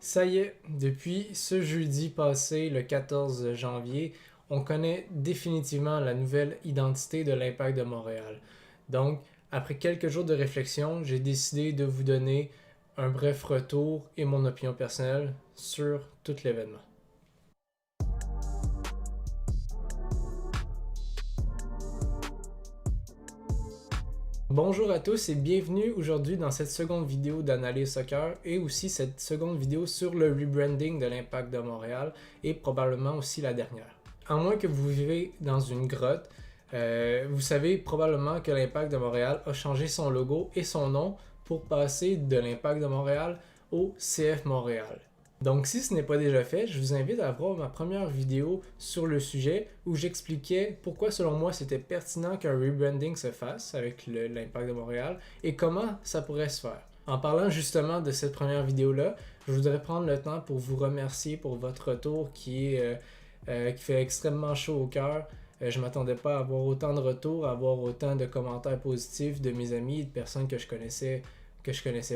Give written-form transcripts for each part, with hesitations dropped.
Ça y est, depuis ce jeudi passé, le 14 janvier, on connaît définitivement la nouvelle identité de l'Impact de Montréal. Donc, après quelques jours de réflexion, j'ai décidé de vous donner un bref retour et mon opinion personnelle sur tout l'événement. Bonjour à tous et bienvenue aujourd'hui dans cette seconde vidéo d'Analyse Soccer et aussi cette seconde vidéo sur le rebranding de l'Impact de Montréal et probablement aussi la dernière. À moins que vous vivez dans une grotte, vous savez probablement que l'Impact de Montréal a changé son logo et son nom pour passer de l'Impact de Montréal au CF Montréal. Donc si ce n'est pas déjà fait, je vous invite à voir ma première vidéo sur le sujet où j'expliquais pourquoi selon moi c'était pertinent qu'un rebranding se fasse avec l'Impact de Montréal et comment ça pourrait se faire. En parlant justement de cette première vidéo-là, je voudrais prendre le temps pour vous remercier pour votre retour qui fait extrêmement chaud au cœur. Je ne m'attendais pas à avoir autant de retours, à avoir autant de commentaires positifs de mes amis et de personnes que je connaissais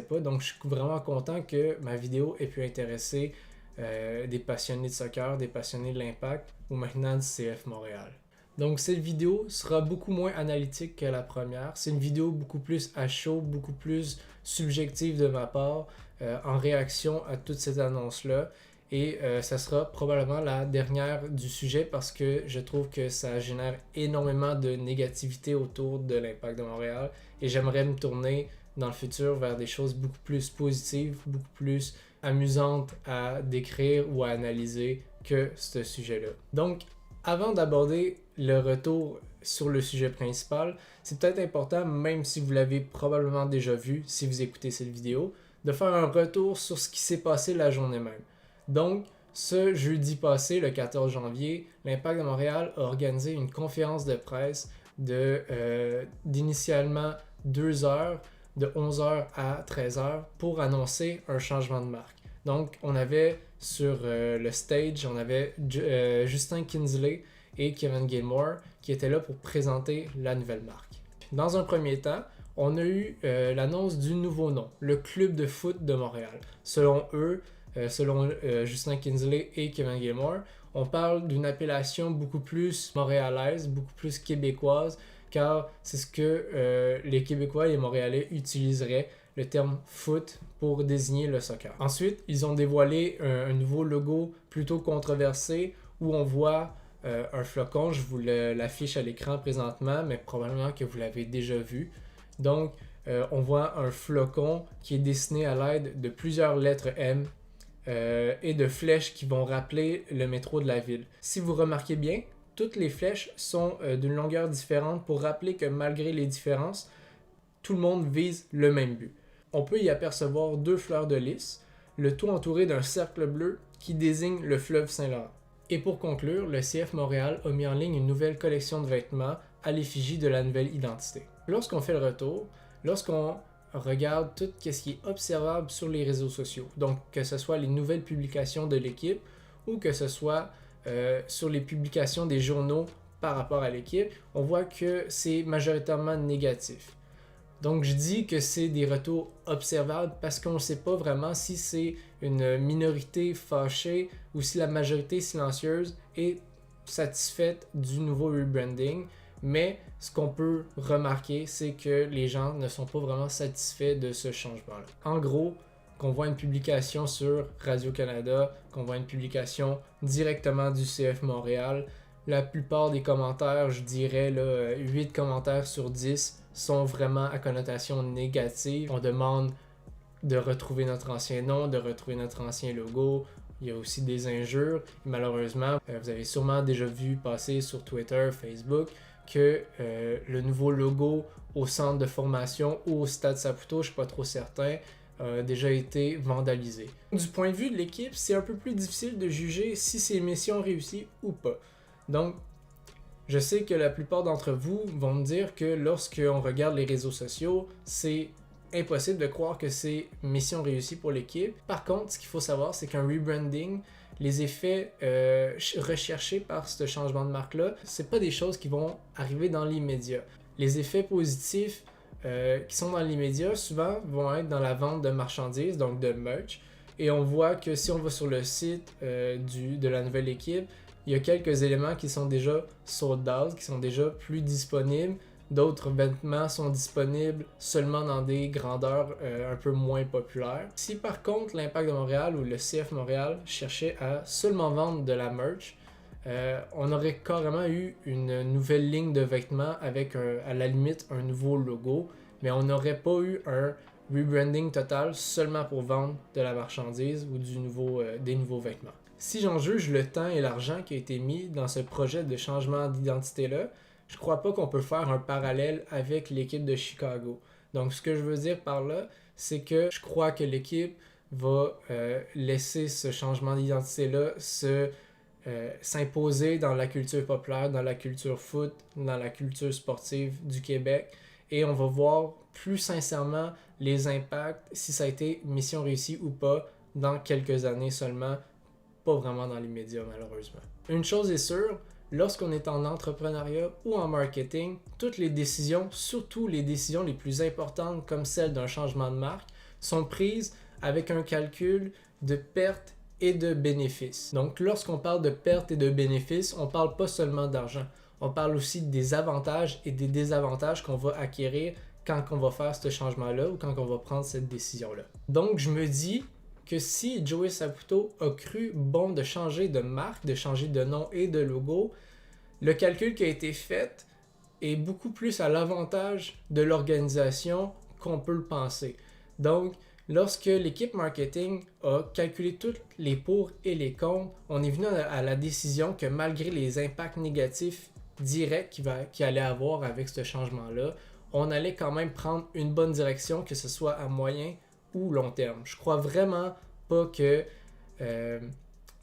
pas. Donc, je suis vraiment content que ma vidéo ait pu intéresser des passionnés de soccer, des passionnés de l'Impact ou maintenant du CF Montréal. Donc, cette vidéo sera beaucoup moins analytique que la première. C'est une vidéo beaucoup plus à chaud, beaucoup plus subjective de ma part en réaction à toute cette annonce-là. Et ça sera probablement la dernière du sujet parce que je trouve que ça génère énormément de négativité autour de l'Impact de Montréal et j'aimerais me tourner dans le futur vers des choses beaucoup plus positives, beaucoup plus amusantes à décrire ou à analyser que ce sujet-là. Donc, avant d'aborder le retour sur le sujet principal, c'est peut-être important, même si vous l'avez probablement déjà vu si vous écoutez cette vidéo, de faire un retour sur ce qui s'est passé la journée même. Donc, ce jeudi passé, le 14 janvier, l'Impact de Montréal a organisé une conférence de presse d'initialement 2 heures, de 11h à 13h, pour annoncer un changement de marque. Donc, on avait sur le stage, on avait Justin Kinsley et Kevin Gilmore qui étaient là pour présenter la nouvelle marque. Dans un premier temps, on a eu l'annonce du nouveau nom, le Club de foot de Montréal. Selon eux, selon Justin Kinsley et Kevin Gilmore, on parle d'une appellation beaucoup plus montréalaise, beaucoup plus québécoise, car c'est ce que les Québécois et les Montréalais utiliseraient, le terme foot, pour désigner le soccer. Ensuite, ils ont dévoilé un nouveau logo plutôt controversé où on voit un flocon. Je vous l'affiche à l'écran présentement, mais probablement que vous l'avez déjà vu. Donc, on voit un flocon qui est dessiné à l'aide de plusieurs lettres M et de flèches qui vont rappeler le métro de la ville. Si vous remarquez bien, toutes les flèches sont d'une longueur différente pour rappeler que malgré les différences, tout le monde vise le même but. On peut y apercevoir 2 fleurs de lys, le tout entouré d'un cercle bleu qui désigne le fleuve Saint-Laurent. Et pour conclure, le CF Montréal a mis en ligne une nouvelle collection de vêtements à l'effigie de la nouvelle identité. Lorsqu'on fait le retour, lorsqu'on regarde tout ce qui est observable sur les réseaux sociaux, donc que ce soit les nouvelles publications de l'équipe ou que ce soit sur les publications des journaux par rapport à l'équipe, on voit que c'est majoritairement négatif. Donc je dis que c'est des retours observables parce qu'on ne sait pas vraiment si c'est une minorité fâchée ou si la majorité silencieuse est satisfaite du nouveau rebranding. Mais ce qu'on peut remarquer, c'est que les gens ne sont pas vraiment satisfaits de ce changement-là. En gros, qu'on voit une publication sur Radio-Canada, qu'on voit une publication directement du CF Montréal, la plupart des commentaires, je dirais là, 8 commentaires sur 10, sont vraiment à connotation négative. On demande de retrouver notre ancien nom, de retrouver notre ancien logo. Il y a aussi des injures. Et malheureusement, vous avez sûrement déjà vu passer sur Twitter, Facebook, que le nouveau logo au centre de formation ou au Stade Saputo, je ne suis pas trop certain, a déjà été vandalisé. Du point de vue de l'équipe, c'est un peu plus difficile de juger si c'est une mission réussie ou pas. Donc, je sais que la plupart d'entre vous vont me dire que lorsqu'on regarde les réseaux sociaux, c'est impossible de croire que c'est mission réussie pour l'équipe. Par contre, ce qu'il faut savoir, c'est qu'un rebranding, les effets recherchés par ce changement de marque-là, c'est pas des choses qui vont arriver dans l'immédiat. Les effets positifs qui sont dans l'immédiat, souvent, vont être dans la vente de marchandises, donc de merch, Et on voit que si on va sur le site de la nouvelle équipe, il y a quelques éléments qui sont déjà sold out, qui sont déjà plus disponibles. D'autres vêtements sont disponibles seulement dans des grandeurs un peu moins populaires. Si par contre l'Impact de Montréal ou le CF Montréal cherchait à seulement vendre de la merch, on aurait carrément eu une nouvelle ligne de vêtements avec à la limite un nouveau logo, mais on n'aurait pas eu un rebranding total seulement pour vendre de la marchandise ou des nouveaux vêtements. Si j'en juge le temps et l'argent qui a été mis dans ce projet de changement d'identité-là, je crois pas qu'on peut faire un parallèle avec l'équipe de Chicago. Donc ce que je veux dire par là, c'est que je crois que l'équipe va laisser ce changement d'identité-là s'imposer dans la culture populaire, dans la culture foot, dans la culture sportive du Québec. Et on va voir plus sincèrement les impacts, si ça a été mission réussie ou pas, dans quelques années seulement, pas vraiment dans l'immédiat malheureusement. Une chose est sûre, lorsqu'on est en entrepreneuriat ou en marketing, toutes les décisions, surtout les décisions les plus importantes comme celle d'un changement de marque, sont prises avec un calcul de pertes et de bénéfices. Donc lorsqu'on parle de pertes et de bénéfices, on ne parle pas seulement d'argent. On parle aussi des avantages et des désavantages qu'on va acquérir quand on va faire ce changement-là ou quand on va prendre cette décision-là. Donc je me dis que si Joey Saputo a cru bon de changer de marque, de changer de nom et de logo, le calcul qui a été fait est beaucoup plus à l'avantage de l'organisation qu'on peut le penser. Donc, lorsque l'équipe marketing a calculé tous les pour et les contre, on est venu à la décision que malgré les impacts négatifs directs qu'il allait avoir avec ce changement-là, on allait quand même prendre une bonne direction, que ce soit à moyen ou long terme. Je crois vraiment pas que...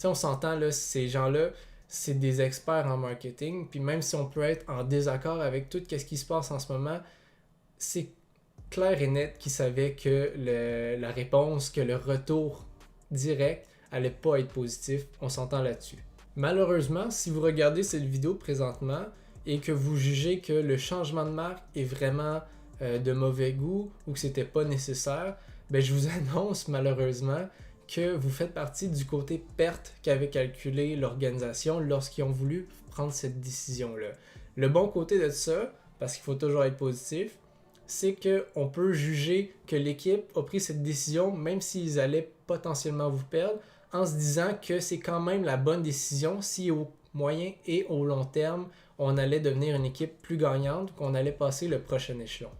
on s'entend, là, ces gens-là, c'est des experts en marketing, puis même si on peut être en désaccord avec tout ce qui se passe en ce moment, c'est clair et net qu'ils savaient que la réponse, que le retour direct allait pas être positif. On s'entend là-dessus. Malheureusement, si vous regardez cette vidéo présentement et que vous jugez que le changement de marque est vraiment de mauvais goût ou que c'était pas nécessaire, ben je vous annonce malheureusement que vous faites partie du côté perte qu'avait calculé l'organisation lorsqu'ils ont voulu prendre cette décision-là. Le bon côté de ça, parce qu'il faut toujours être positif, c'est qu'on peut juger que l'équipe a pris cette décision même s'ils allaient potentiellement vous perdre, en se disant que c'est quand même la bonne décision si au moyen et au long terme, on allait devenir une équipe plus gagnante, qu'on allait passer le prochain échelon.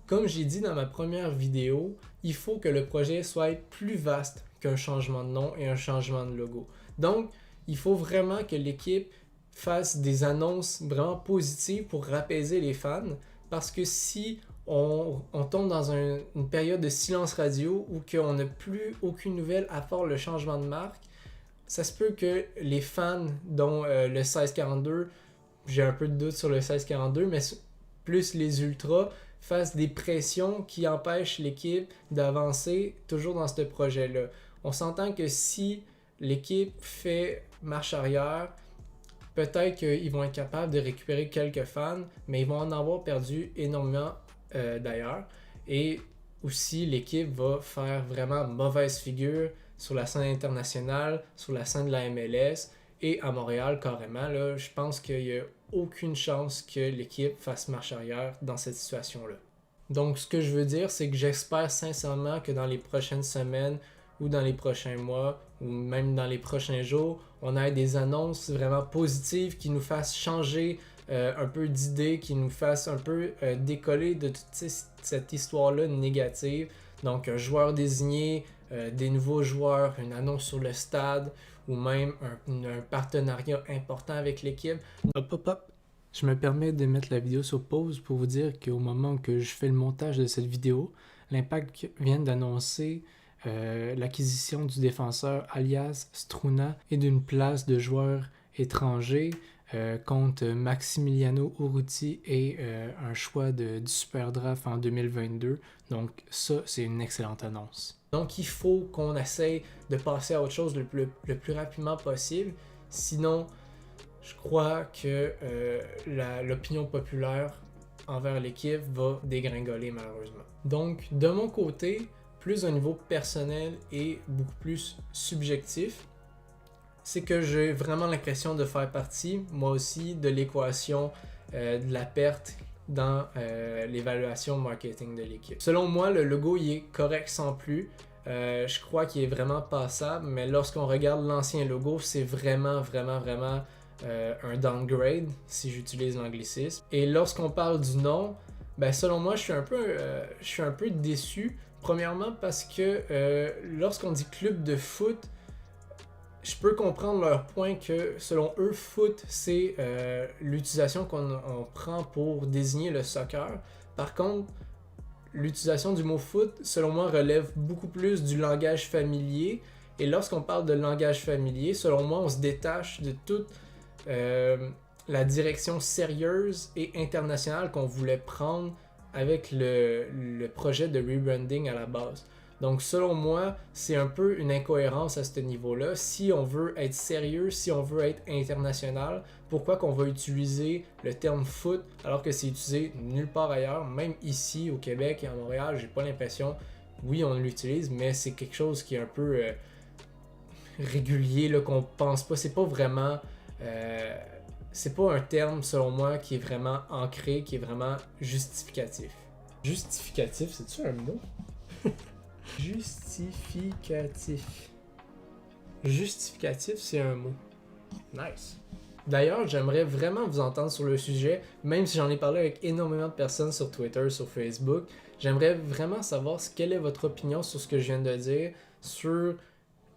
Comme j'ai dit dans ma première vidéo, il faut que le projet soit plus vaste qu'un changement de nom et un changement de logo. Donc, il faut vraiment que l'équipe fasse des annonces vraiment positives pour rapaiser les fans, parce que si on tombe dans une période de silence radio où qu'on n'a plus aucune nouvelle à part le changement de marque, ça se peut que les fans, dont le 1642, j'ai un peu de doute sur le 1642, mais plus les ultras, fassent des pressions qui empêchent l'équipe d'avancer toujours dans ce projet-là. On s'entend que si l'équipe fait marche arrière, peut-être qu'ils vont être capables de récupérer quelques fans, mais ils vont en avoir perdu énormément d'ailleurs. Et aussi, l'équipe va faire vraiment mauvaise figure sur la scène internationale, sur la scène de la MLS et à Montréal carrément. Là, je pense qu'il n'y a aucune chance que l'équipe fasse marche arrière dans cette situation-là. Donc, ce que je veux dire, c'est que j'espère sincèrement que dans les prochaines semaines ou dans les prochains mois ou même dans les prochains jours, on ait des annonces vraiment positives qui nous fassent changer un peu d'idées, qui nous fassent un peu décoller de toute cette histoire-là négative. Donc, un joueur désigné, des nouveaux joueurs, une annonce sur le stade ou même un partenariat important avec l'équipe. Hop. Je me permets de mettre la vidéo sur pause pour vous dire qu'au moment où je fais le montage de cette vidéo, l'Impact vient d'annoncer l'acquisition du défenseur alias Struna et d'une place de joueur étranger contre Maximiliano Urruti et un choix du Super Draft en 2022. Donc ça, c'est une excellente annonce. Donc il faut qu'on essaye de passer à autre chose le plus rapidement possible. Sinon, je crois que l'opinion populaire envers l'équipe va dégringoler malheureusement. Donc de mon côté, plus un niveau personnel et beaucoup plus subjectif, c'est que j'ai vraiment l'impression de faire partie, moi aussi, de l'équation de la perte dans l'évaluation marketing de l'équipe. Selon moi, le logo il est correct sans plus. Je crois qu'il est vraiment passable, mais lorsqu'on regarde l'ancien logo, c'est vraiment un downgrade, si j'utilise l'anglicisme. Et lorsqu'on parle du nom, ben selon moi, je suis un peu déçu. Premièrement parce que lorsqu'on dit club de foot, je peux comprendre leur point que selon eux, foot, c'est l'utilisation qu'on prend pour désigner le soccer. Par contre, l'utilisation du mot foot, selon moi, relève beaucoup plus du langage familier. Et lorsqu'on parle de langage familier, selon moi, on se détache de toute la direction sérieuse et internationale qu'on voulait prendre avec le projet de rebranding à la base. Donc selon moi, c'est un peu une incohérence à ce niveau-là. Si on veut être sérieux, si on veut être international, pourquoi qu'on va utiliser le terme foot alors que c'est utilisé nulle part ailleurs, même ici au Québec et à Montréal, j'ai pas l'impression, oui on l'utilise, mais c'est quelque chose qui est un peu régulier, là, qu'on pense pas, c'est pas vraiment... c'est pas un terme, selon moi, qui est vraiment ancré, qui est vraiment justificatif. Justificatif, c'est-tu un mot? Justificatif. Justificatif, c'est un mot. Nice. D'ailleurs, j'aimerais vraiment vous entendre sur le sujet, même si j'en ai parlé avec énormément de personnes sur Twitter, sur Facebook. J'aimerais vraiment savoir quelle est votre opinion sur ce que je viens de dire, sur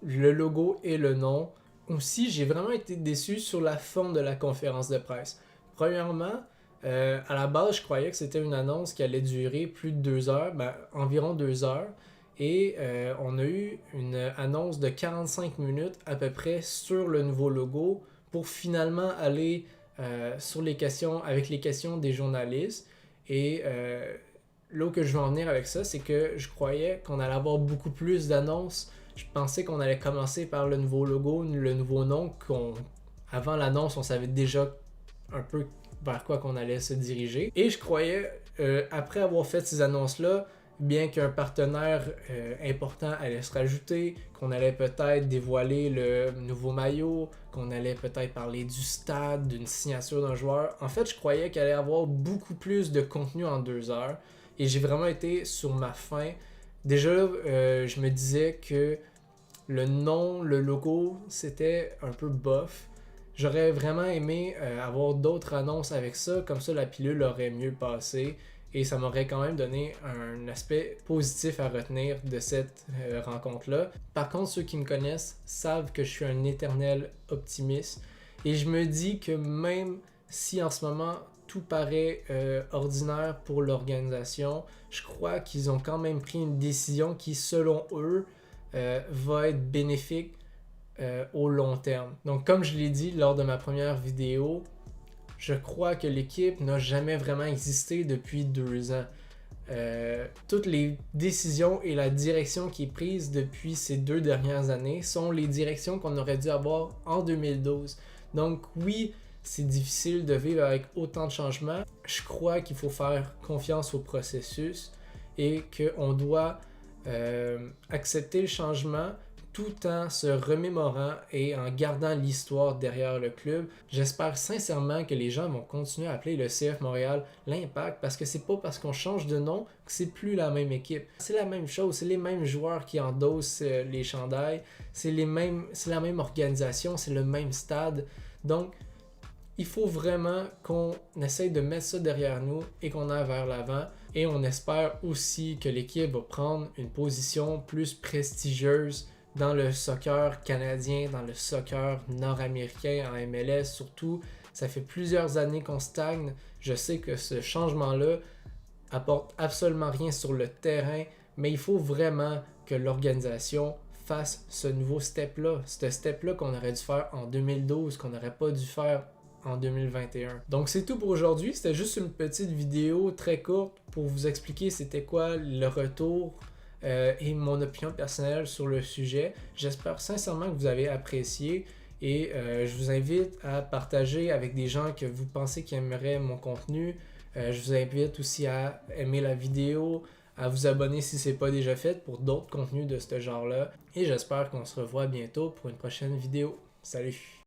le logo et le nom. Aussi, j'ai vraiment été déçu sur la forme de la conférence de presse. Premièrement, à la base, je croyais que c'était une annonce qui allait durer plus de 2 heures, environ 2 heures. Et on a eu une annonce de 45 minutes à peu près sur le nouveau logo pour finalement aller sur les questions, avec les questions des journalistes. Et là où que je veux en venir avec ça, c'est que je croyais qu'on allait avoir beaucoup plus d'annonces. Je pensais qu'on allait commencer par le nouveau logo, le nouveau nom. Avant l'annonce, on savait déjà un peu vers quoi qu'on allait se diriger. Et je croyais, après avoir fait ces annonces-là, bien qu'un partenaire important allait se rajouter, qu'on allait peut-être dévoiler le nouveau maillot, qu'on allait peut-être parler du stade, d'une signature d'un joueur. En fait, je croyais qu'il allait y avoir beaucoup plus de contenu en 2 heures. Et j'ai vraiment été sur ma faim. Déjà, je me disais que le nom, le logo, c'était un peu bof. J'aurais vraiment aimé avoir d'autres annonces avec ça, comme ça la pilule aurait mieux passé et ça m'aurait quand même donné un aspect positif à retenir de cette rencontre-là. Par contre, ceux qui me connaissent savent que je suis un éternel optimiste et je me dis que même si en ce moment tout paraît ordinaire pour l'organisation, je crois qu'ils ont quand même pris une décision qui, selon eux, va être bénéfique au long terme. Donc, comme je l'ai dit lors de ma première vidéo, je crois que l'équipe n'a jamais vraiment existé depuis 2 ans. Toutes les décisions et la direction qui est prise depuis ces 2 dernières années sont les directions qu'on aurait dû avoir en 2012. Donc oui, c'est difficile de vivre avec autant de changements. Je crois qu'il faut faire confiance au processus et qu'on doit accepter le changement tout en se remémorant et en gardant l'histoire derrière le club. J'espère sincèrement que les gens vont continuer à appeler le CF Montréal l'Impact parce que c'est pas parce qu'on change de nom que c'est plus la même équipe. C'est la même chose, c'est les mêmes joueurs qui endossent les chandails, c'est la même organisation, c'est le même stade. Donc, il faut vraiment qu'on essaye de mettre ça derrière nous et qu'on aille vers l'avant. Et on espère aussi que l'équipe va prendre une position plus prestigieuse dans le soccer canadien, dans le soccer nord-américain, en MLS surtout. Ça fait plusieurs années qu'on stagne. Je sais que ce changement-là apporte absolument rien sur le terrain, mais il faut vraiment que l'organisation fasse ce nouveau step-là. Ce step-là qu'on aurait dû faire en 2012, qu'on n'aurait pas dû faire en 2021. Donc c'est tout pour aujourd'hui. C'était juste une petite vidéo très courte pour vous expliquer c'était quoi le retour et mon opinion personnelle sur le sujet. J'espère sincèrement que vous avez apprécié et je vous invite à partager avec des gens que vous pensez qui aimeraient mon contenu. Je vous invite aussi à aimer la vidéo, à vous abonner si c'est pas déjà fait pour d'autres contenus de ce genre-là. Et j'espère qu'on se revoit bientôt pour une prochaine vidéo. Salut!